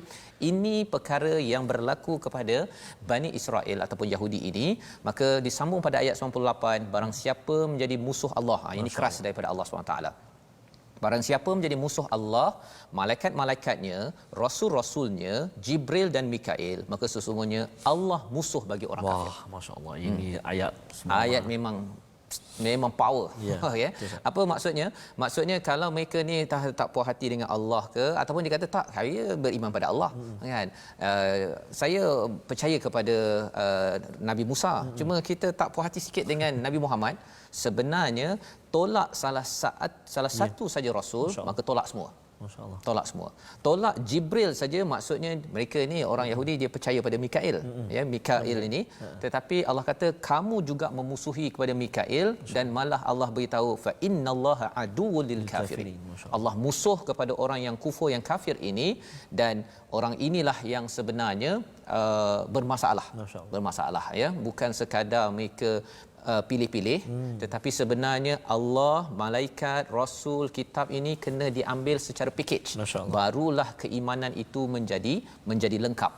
Ini perkara yang berlaku kepada Bani Israel ataupun Yahudi ini. Maka disambung pada ayat 98, barang siapa menjadi musuh Allah. Ini keras daripada Allah SWT. Barang siapa menjadi musuh Allah, malaikat-malaikatnya, rasul-rasulnya, Jibril dan Mikail, maka sesungguhnya Allah musuh bagi orang kafir. Wah, masya-Allah. Ini ayat memang power. Ya. Apa maksudnya? Maksudnya kalau mereka ni tak puas hati dengan Allah ke ataupun dia kata tak, saya beriman pada Allah kan. Saya percaya kepada Nabi Musa. Cuma kita tak puas hati sikit dengan Nabi Muhammad. Sebenarnya tolak salah satu saja rasul, maka tolak semua. Masya-Allah. Tolak semua. Tolak Jibril saja maksudnya mereka ni orang Yahudi dia percaya pada Mikail ya Mikail ini tetapi Allah kata kamu juga memusuhi kepada Mikail dan malah Allah beritahu fa innallaha aduwwul lil kafirin. Allah musuh kepada orang yang kufur yang kafir ini dan orang inilah yang sebenarnya bermasalah ya bukan sekadar mereka pilih-pilih tetapi sebenarnya Allah, malaikat, rasul, kitab ini kena diambil secara package. Barulah keimanan itu menjadi lengkap.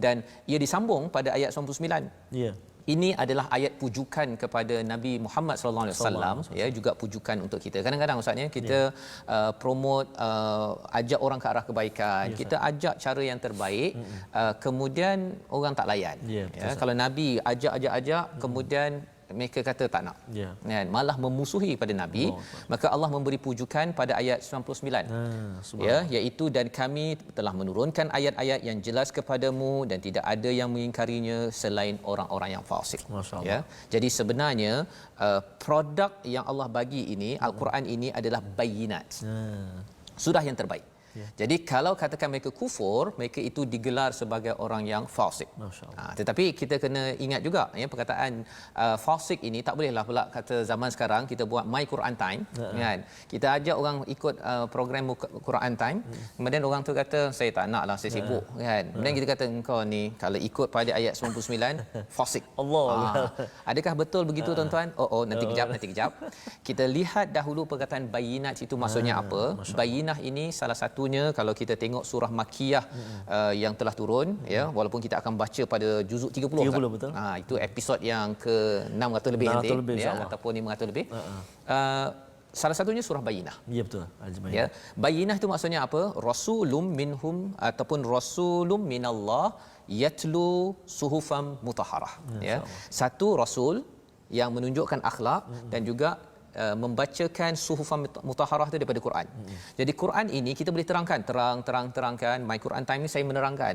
Dan ia disambung pada ayat 99. Ya. Ini adalah ayat pujukan kepada Nabi Muhammad sallallahu alaihi wasallam ya juga pujukan untuk kita. Kadang-kadang ustaz ya kita promote ajak orang ke arah kebaikan, kita ajak cara yang terbaik kemudian orang tak layan. Ya, kalau Nabi ajak kemudian mereka kata tak nak kan malah memusuhi pada Nabi maka Allah memberi pujukan pada ayat 99 ya iaitu dan kami telah menurunkan ayat-ayat yang jelas kepadamu dan tidak ada yang mengingkarinya selain orang-orang yang fasik ya jadi sebenarnya produk yang Allah bagi ini Al-Quran ini adalah bayinat sudah yang terbaik. Jadi kalau katakan mereka kufur, mereka itu digelar sebagai orang yang fasik. Tetapi kita kena ingat juga ya perkataan fasik ini tak bolehlah pula kata zaman sekarang kita buat My Quran Time kan. Kita ajak orang ikut program Quran Time, kemudian orang tu kata saya tak naklah saya sibuk kan. Kemudian kita kata engkau ni kalau ikut pada ayat 99 fasik. Allah. Adakah betul begitu tuan-tuan? Nanti kejap. Kita lihat dahulu perkataan bayinat itu maksudnya apa? Bayinah ini salah satunya kalau kita tengok surah Makkiyah yang telah turun ya walaupun kita akan baca pada juzuk 30 kan? Betul. Itu episod yang ke 600 lebih nanti ya ataupun 500 lebih. Salah satunya surah Bayinah. Ya betul. Ya. Bayinah itu maksudnya apa? Rasulum minhum ataupun rasulum minallah yatlu suhufam mutahharah ya. Satu rasul yang menunjukkan akhlak dan juga membacakan suhufan mutahharah itu daripada Quran. Jadi Quran ini kita boleh terangkan My Quran Time ni saya menerangkan.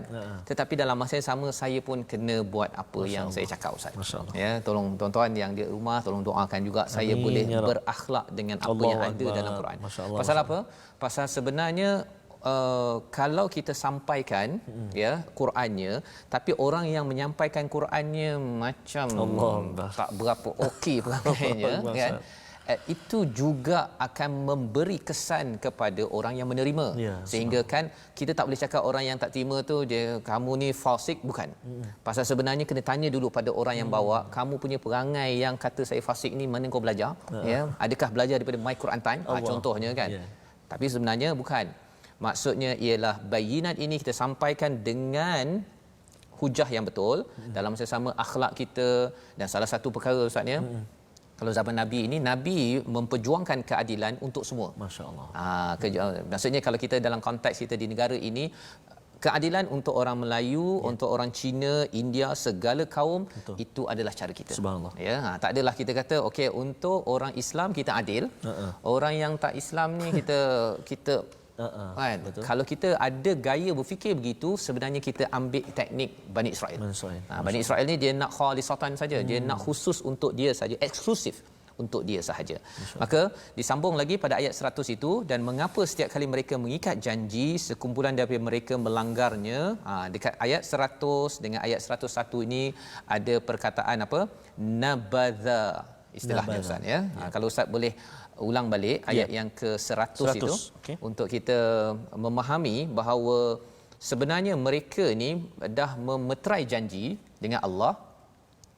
Tetapi dalam masa yang sama saya pun kena buat apa yang saya cakap Ustaz. Ya, tolong tuan-tuan yang di rumah tolong doakan juga saya boleh berakhlak dengan apa yang ada dalam Quran. Pasal apa? Pasal sebenarnya kalau kita sampaikan ya Qurannya tapi orang yang menyampaikan Qurannya macam tak berapa okey pelanggannya kan itu juga akan memberi kesan kepada orang yang menerima. Sehingga kan kita tak boleh cakap orang yang tak terima tu dia kamu ni fasik, bukan. Pasal sebenarnya kena tanya dulu pada orang yang bawa, kamu punya perangai yang kata saya fasik ni mana kau belajar? Ya, adakah belajar daripada My Quran Time? Contohnya kan. Tapi sebenarnya bukan. Maksudnya ialah bayinat ini kita sampaikan dengan hujah yang betul dalam masa sama akhlak kita, dan salah satu perkara Ustaz kalau zaman Nabi ini, Nabi memperjuangkan keadilan untuk semua. Masya-Allah. Maksudnya kalau kita dalam konteks kita di negara ini, keadilan untuk orang Melayu, untuk orang Cina, India, segala kaum. Betul. Itu adalah cara kita. Subhanallah. Ya, tak adalah kita kata okey untuk orang Islam kita adil. Orang yang tak Islam ni kita kan. Kalau kita ada gaya berfikir begitu, sebenarnya kita ambil teknik Bani Israel. Bani Israel ni dia nak khalisatan saja, dia nak khusus untuk dia saja, eksklusif untuk dia sahaja. Maka disambung lagi pada ayat 100 itu, dan mengapa setiap kali mereka mengikat janji sekumpulan daripada mereka melanggarnya. Dekat ayat 100 dengan ayat 101 ini ada perkataan apa? Nabadha istilahnya Ustaz ya. Kalau Ustaz boleh ulang balik ayat yang ke-100 itu untuk kita memahami bahawa sebenarnya mereka ni dah memeterai janji dengan Allah,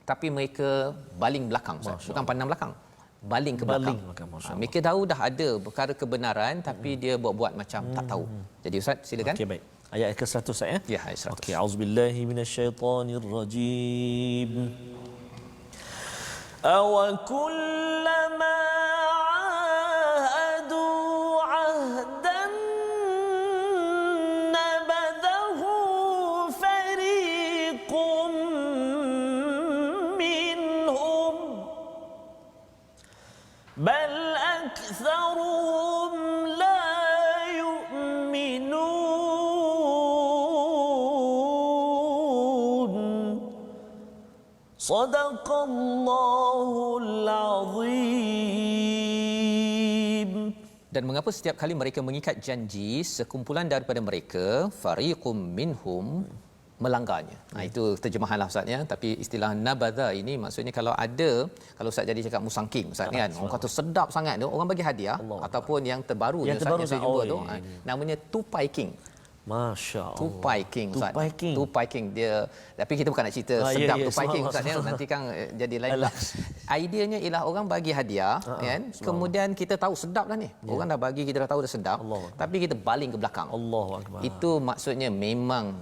tapi mereka baling belakang, bukan pandang belakang, baling ke belakang. Mereka tahu dah ada perkara kebenaran, tapi dia buat-buat macam tak tahu. Jadi Ustaz silakan. Okey, baik. Ayat ke-100 ya. Ya, ayat 100. Okey, auzubillahi minasyaitonirrajim. Aw kullama بل أكثرهم لا يؤمنون صدق الله العظيم. Dan mengapa setiap kali mereka mengikat janji, sekumpulan daripada mereka, fariqum minhum, melanggarnya. Itu terjemahanlah Ustaz ya. Tapi istilah nabadha ini maksudnya kalau Ustaz jadi cakap musangking Ustaz kan, orang kata sedap sangat tu, orang bagi hadiah ataupun yang terbaru yang terbaru saya jumpa tu namanya tupai king. Masya-Allah. Tupai king Ustaz. Tupai king dia, tapi kita bukan nak cerita sedap tupai king Ustaz ya, nanti kan jadi lain pula. Ideanya ialah orang bagi hadiah kan, kemudian kita tahu sedap dah ni. Orang dah bagi, kita dah tahu dah sedap, tapi kita baling ke belakang. Allahu akbar. Itu maksudnya memang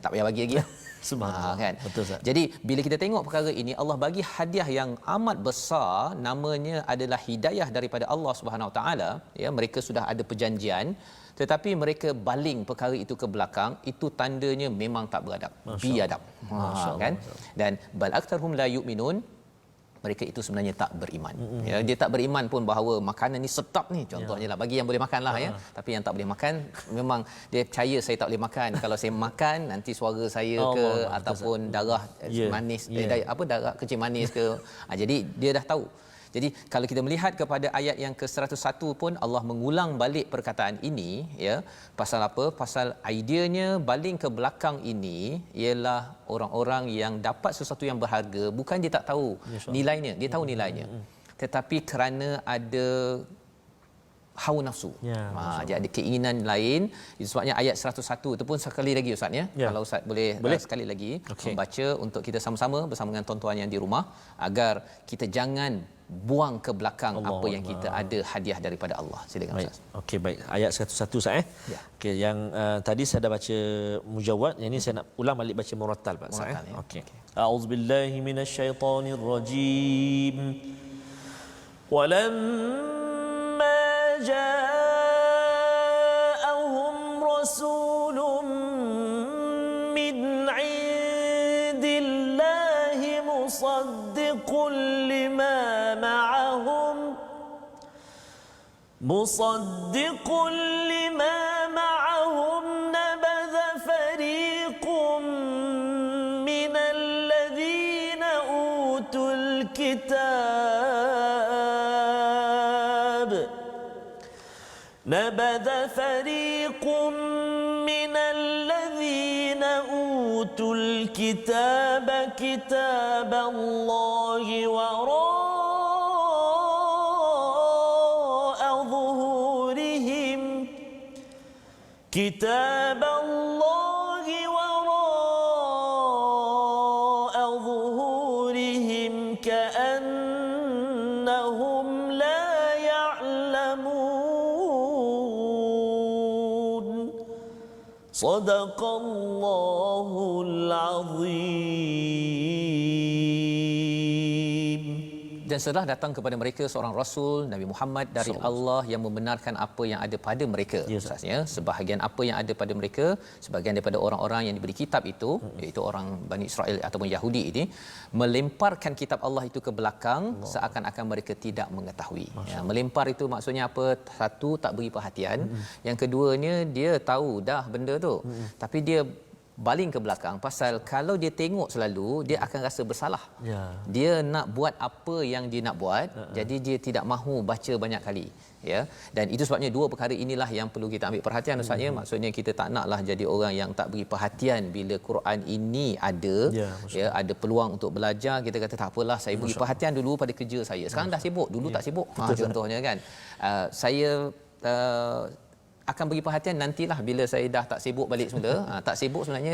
tak payah bagi lagi lah. Subhanallah. Kan? Betul Ustaz. Jadi bila kita tengok perkara ini, Allah bagi hadiah yang amat besar, namanya adalah hidayah daripada Allah Subhanahu Wa Taala. Ya, mereka sudah ada perjanjian, tetapi mereka baling perkara itu ke belakang, itu tandanya memang tak beradab, biadab. Kan? Dan bal aktsaruhum la yu'minun, mereka itu sebenarnya tak beriman. Ya, dia tak beriman pun bahawa makanan ni sedap ni, contohnya lah, bagi yang boleh makan lah ya. Tapi yang tak boleh makan, memang dia percaya saya tak boleh makan. Kalau saya makan nanti suara saya ke ataupun darah manis, darah kencing manis ke. Jadi dia dah tahu. Jadi kalau kita melihat kepada ayat yang ke-101 pun Allah mengulang balik perkataan ini ya. Pasal apa? Pasal ideanya baling ke belakang ini ialah orang-orang yang dapat sesuatu yang berharga, bukan dia tak tahu nilainya, dia tahu nilainya. Tetapi kerana ada hawa nafsu. Dia ada keinginan lain. Sebabnya ayat 101 itu pun sekali lagi Ustaz ya. Kalau Ustaz boleh sekali lagi membaca untuk kita sama-sama bersama dengan tuan-tuan yang di rumah, agar kita jangan buang ke belakang apa yang kita ada hadiah daripada Allah. Silakan Ustaz. Okey, baik. Ayat 101 Ustaz ya. Okey, yang tadi saya dah baca mujawwad, yang ini saya nak ulang balik baca murattal Pak Ustaz ya. Okey. A'udzubillahi minasyaitonirrajim. Walamma ja'ahum rasulun min 'indillahi musaddiqun lima معهم مصدق لما معهم نبذ فريق من الذين أوتوا الكتاب نبذ فريق من الذين أوتوا الكتاب كتاب الله وراء kitaballahi wara'a zuhurihim ka'annahum la ya'lamun. Sadaqallahul azim. Dan setelah datang kepada mereka seorang Rasul Nabi Muhammad dari Allah yang membenarkan apa yang ada pada mereka. Maksudnya sebahagian apa yang ada pada mereka, sebahagian daripada orang-orang yang diberi kitab itu, iaitu orang Bani Israel ataupun Yahudi ini, melemparkan kitab Allah itu ke belakang seakan-akan mereka tidak mengetahui. Ya, melempar itu maksudnya apa? Satu, tak beri perhatian. Yang keduanya, dia tahu dah benda tu. Tapi dia baling ke belakang pasal kalau dia tengok selalu dia akan rasa bersalah. Dia nak buat apa yang dia nak buat, jadi dia tidak mahu baca banyak kali, ya. Dan itu sebabnya dua perkara inilah yang perlu kita ambil perhatian Ustaz, ya. Maksudnya kita tak naklah jadi orang yang tak beri perhatian bila Quran ini ada, ya, ada peluang untuk belajar, kita kata tak apalah, saya beri perhatian dulu pada kerja saya. Sekarang dah sibuk, dulu tak sibuk. Contohnya kan. Saya akan beri perhatian nantilah bila saya dah tak sibuk balik semula. Tak sibuk sebenarnya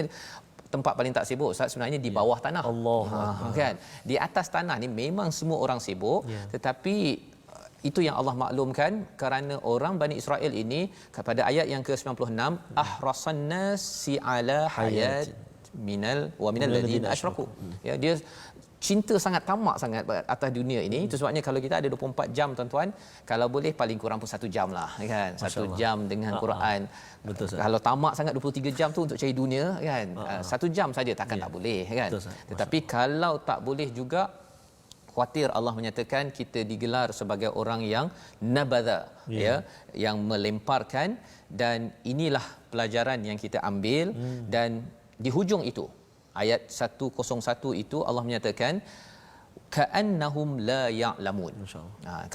tempat paling tak sibuk Ustaz sebenarnya di bawah tanah. Kan? Di atas tanah ni memang semua orang sibuk, tetapi itu yang Allah maklumkan kerana orang Bani Israel ini pada ayat yang ke-96 ahrasan nasi ala hayat minal ladina asyraku. Ya, dia cinta sangat, tamak sangat atas dunia ini. Itu sebabnya kalau kita ada 24 jam tuan-tuan, kalau boleh paling kurang pun 1 jam lah, kan, 1 jam dengan Quran. Betul, kalau tamak sangat 23 jam tu untuk cari dunia, kan, 1 jam saja takkan tak boleh, kan. Betul, tetapi kalau tak boleh juga, khawatir Allah menyatakan kita digelar sebagai orang yang nabadha, ya, yang melemparkan. Dan inilah pelajaran yang kita ambil. Dan di hujung itu ayat 101 itu Allah menyatakan ka'annahum la ya'lamun.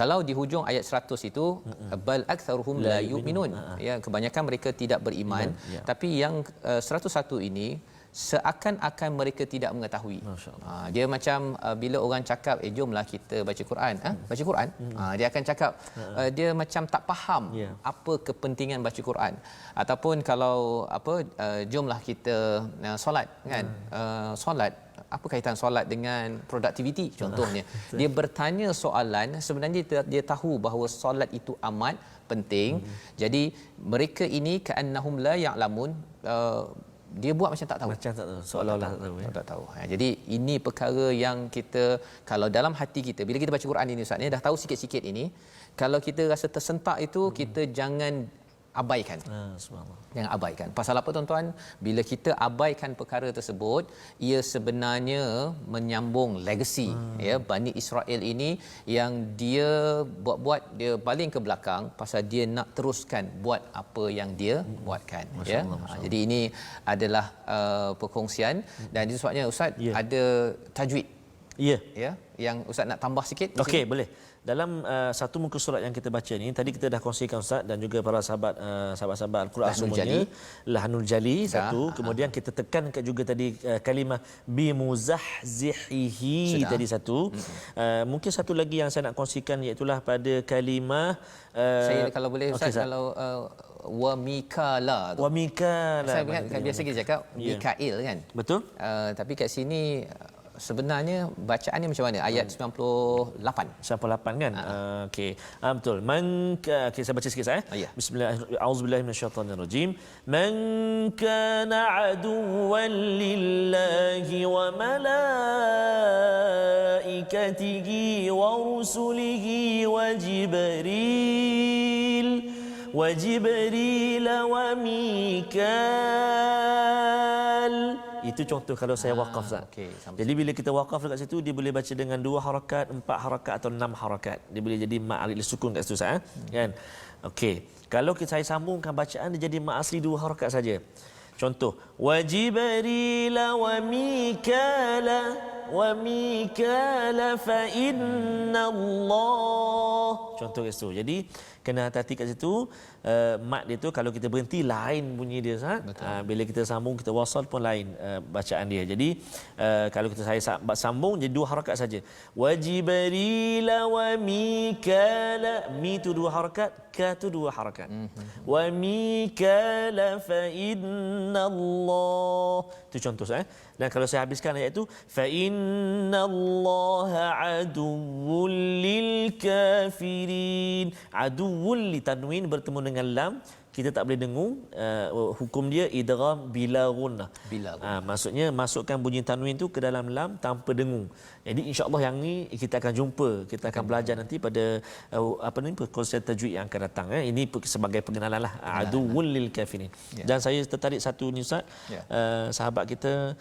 Kalau di hujung ayat 100 itu bal aktsaruhum la yu'minun, ya, kebanyakan mereka tidak beriman. Tapi yang 101 ini seakan-akan mereka tidak mengetahui. Dia macam bila orang cakap jomlah kita baca Quran, baca Quran, dia akan cakap dia macam tak faham apa kepentingan baca Quran. Ataupun kalau jomlah kita solat, kan, solat, apa kaitan solat dengan produktiviti contohnya. Dia bertanya soalan, sebenarnya dia tahu bahawa solat itu amat penting. Jadi mereka ini ka'annahum la ya'lamun, dia buat macam tak tahu. Seolah-olah tak tahu. Jadi ini perkara yang kita, kalau dalam hati kita bila kita baca Quran ini Ustaz ni, dah tahu sikit-sikit ini, kalau kita rasa tersentak itu, kita jangan abaikan. Jangan abaikan. Pasal apa tuan-tuan? Bila kita abaikan perkara tersebut, ia sebenarnya menyambung legasi ya Bani Israel ini yang dia buat-buat, dia baling ke belakang pasal dia nak teruskan buat apa yang dia buatkan, ya. Jadi ini adalah perkongsian. Dan itu sebabnya Ustaz ada tajwid. Ya, yang Ustaz nak tambah sikit. Okey, boleh. Dalam satu muka surat yang kita baca ni, tadi kita dah kongsikan Ustaz dan juga para sahabat-sahabat Al-Quran semuanya, Lahnul Jali satu, kemudian kita tekankan juga tadi kalimah bimuzahzihihi tadi satu. Mungkin satu lagi yang saya nak kongsikan iaitu pada kalimah saya kalau boleh Ustaz, kalau wa mikala tu. Wa mikala. Saya biasa kita cakap Mikail, kan. Betul. Tapi kat sini sebenarnya bacaannya macam mana? Ayat 98. 98 kan? Okey. Betul. Okay, saya baca sikit saya. Bismillah. Auzubillahi minasyaitonirrajim. Man kana aduwwan lillahi wa malaikatihi wa rusulihi wa Jibril wa Mikal. Itu contoh kalau saya wakaf Ustaz. Jadi bila kita wakaf dekat situ, dia boleh baca dengan 2 harakat, 4 harakat atau 6 harakat. Dia boleh jadi mat alif sukun kat situ Ustaz, kan? Okey. Kalau saya sambungkan bacaan, dia jadi mat asli 2 harakat saja. Contoh, wa Jibril wa Mikala wa mikala fa innallah. Contoh kat situ. Jadi kena hati-hati kat situ. Mat dia tu kalau kita berhenti lain bunyi dia, Ustaz. Bila kita sambung, kita wasal pun lain bacaan dia. Jadi kalau saya sambung jadi 2 harakat saja. Wa Jibril wa Mikala, mi tu 2 harakat, ka tu 2 harakat. Wa Mikala fa innallah. Itu contoh saya. Dan kalau saya habiskan ayat itu, fa innallaha aduwwul lil kafirin. Aduwwul li tanwin bertemu dengan lam, kita tak boleh dengung. Hukum dia idgham bila gunnah. Maksudnya masukkan bunyi tanwin tu ke dalam lam tanpa dengung. Jadi insya-Allah yang ni kita akan jumpa, kita akan belajar nanti pada konsep tajwid yang akan datang. Ini sebagai pengenalan lah, aduwwul lil kafirin. Dan saya tertarik satu ni, Ustaz. Sahabat kita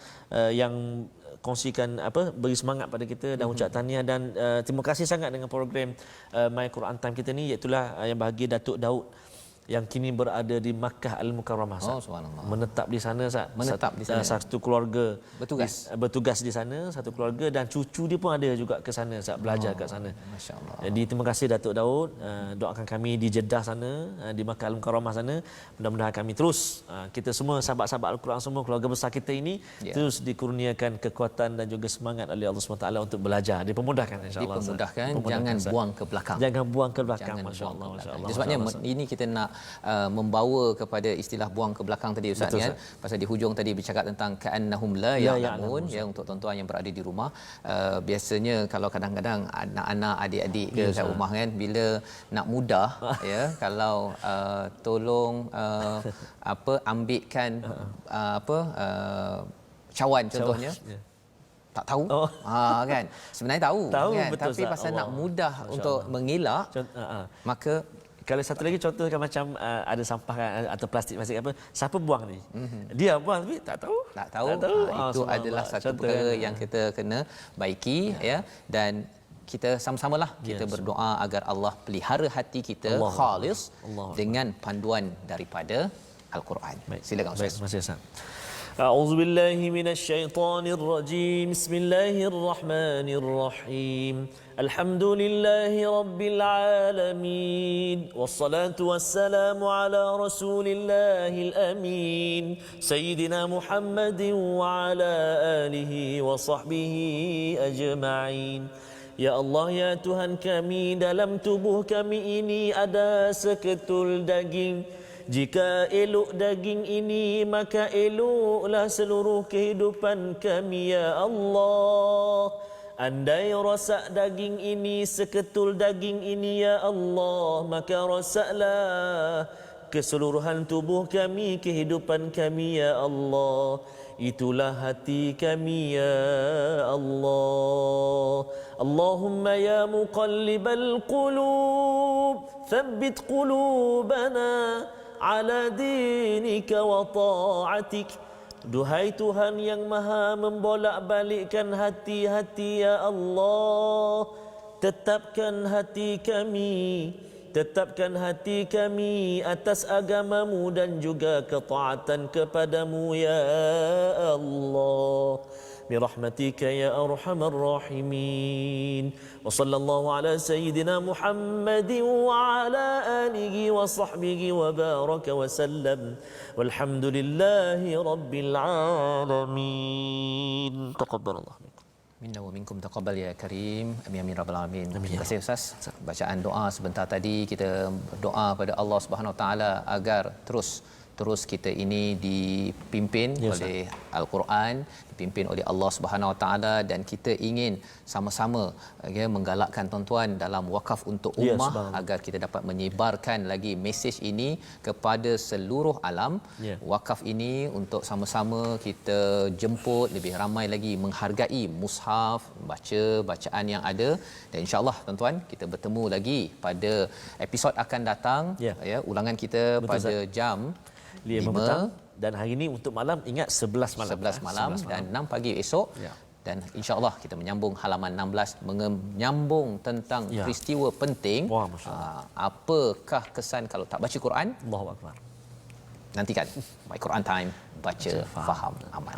yang kongsikan beri semangat pada kita dan ucap tahniah dan terima kasih sangat dengan program My Quran Time kita ni, iaitu yang bahagia Datuk Daud yang kini berada di Makkah Al-Mukarramah. Subhanallah. Menetap di sana, Menetap di sana. Satu keluarga bertugas di sana, satu keluarga, dan cucu dia pun ada juga ke sana, belajar kat sana. Masya-Allah. Jadi terima kasih Datuk Daud. Doakan kami di Jeddah sana, di Makkah Al-Mukarramah sana. Mudah-mudahan kami terus, kita semua sahabat-sahabat Al-Quran semua, keluarga besar kita ini terus dikurniakan kekuatan dan juga semangat oleh Allah SWT untuk belajar. Dipermudahkan insya-Allah. Dipermudahkan, jangan buang ke belakang. Jangan buang ke belakang, masya-Allah. Sebabnya ini kita nak membawa kepada istilah buang ke belakang tadi, Ustaz. Betul, kan pasal di hujung tadi bercakap tentang ka'annahum la ya'lamun, ya, untuk tuan-tuan yang berada di rumah. Biasanya kalau kadang-kadang anak-anak, adik-adik ke kat rumah kan, bila nak mudah ya, kalau tolong ambilkan cawan contohnya, tak tahu. Kan sebenarnya tahu kan, betul, tapi pasal Allah. nak mudah untuk mengelak, maka kalau satu lagi contohkan macam ada sampah kan, atau plastik apa, siapa buang ni? Dia buang tapi tak tahu. Itu adalah satu perkara yang kita kena baiki, ya, dan kita sama-samalah kita berdoa agar Allah pelihara hati kita khalis dengan panduan daripada Al-Quran. Silakan Ustaz. Terima kasih, Ustaz. أعوذ بالله من الشيطان الرجيم بسم الله الرحمن الرحيم الحمد لله رب العالمين والصلاة والسلام على رسول الله الأمين سيدنا محمد وعلى آله وصحبه أجمعين. Ya Allah, ya Tuhan kami, dalam tubuh kami ini ada seketul daging. Jika elok daging ini, maka eloklah seluruh kehidupan kami, ya Allah. Andai rosak daging ini, seketul daging ini, ya Allah, maka rosaklah keseluruhan tubuh kami, kehidupan kami, ya Allah. Itulah hati kami, ya Allah. Allahumma ya muqallibal qulub, thabbit qulubana ala dinika wa ta'atik. Duhai Tuhan yang maha membolak-balikkan hati-hati, ya Allah, tetapkan hati kami atas agamamu dan juga ketaatan kepadamu, ya Allah. برحمتك يا أرحم الراحمين وصلى الله على سيدنا محمد وعلى آله وصحبه وبارك وسلم والحمد لله رب العالمين تقبل الله منكم. Minna wa minkum taqabbal ya karim. Amin amin rabbal alamin. Terima kasih Ustaz. Bacaan doa sebentar tadi, kita berdoa pada Allah Subhanahu Wa Taala agar terus kita ini dipimpin oleh Al-Quran, dipimpin oleh Allah Subhanahu Wa Taala, dan kita ingin sama-sama menggalakkan tuan-tuan dalam wakaf untuk ummah agar kita dapat menyebarkan lagi mesej ini kepada seluruh alam. Wakaf ini untuk sama-sama kita jemput lebih ramai lagi menghargai mushaf, baca bacaan yang ada, dan insya-Allah tuan-tuan kita bertemu lagi pada episod akan datang, ya, ulangan kita pada jam 5 petang, dan hari ini untuk malam ingat 11 malam. 11 malam dan 6 pagi esok. Dan insya-Allah kita menyambung halaman 16, menyambung tentang peristiwa penting. Apakah kesan kalau tak baca Quran? Allahu Akbar. Nantikan My Quran Time, baca, faham, amal.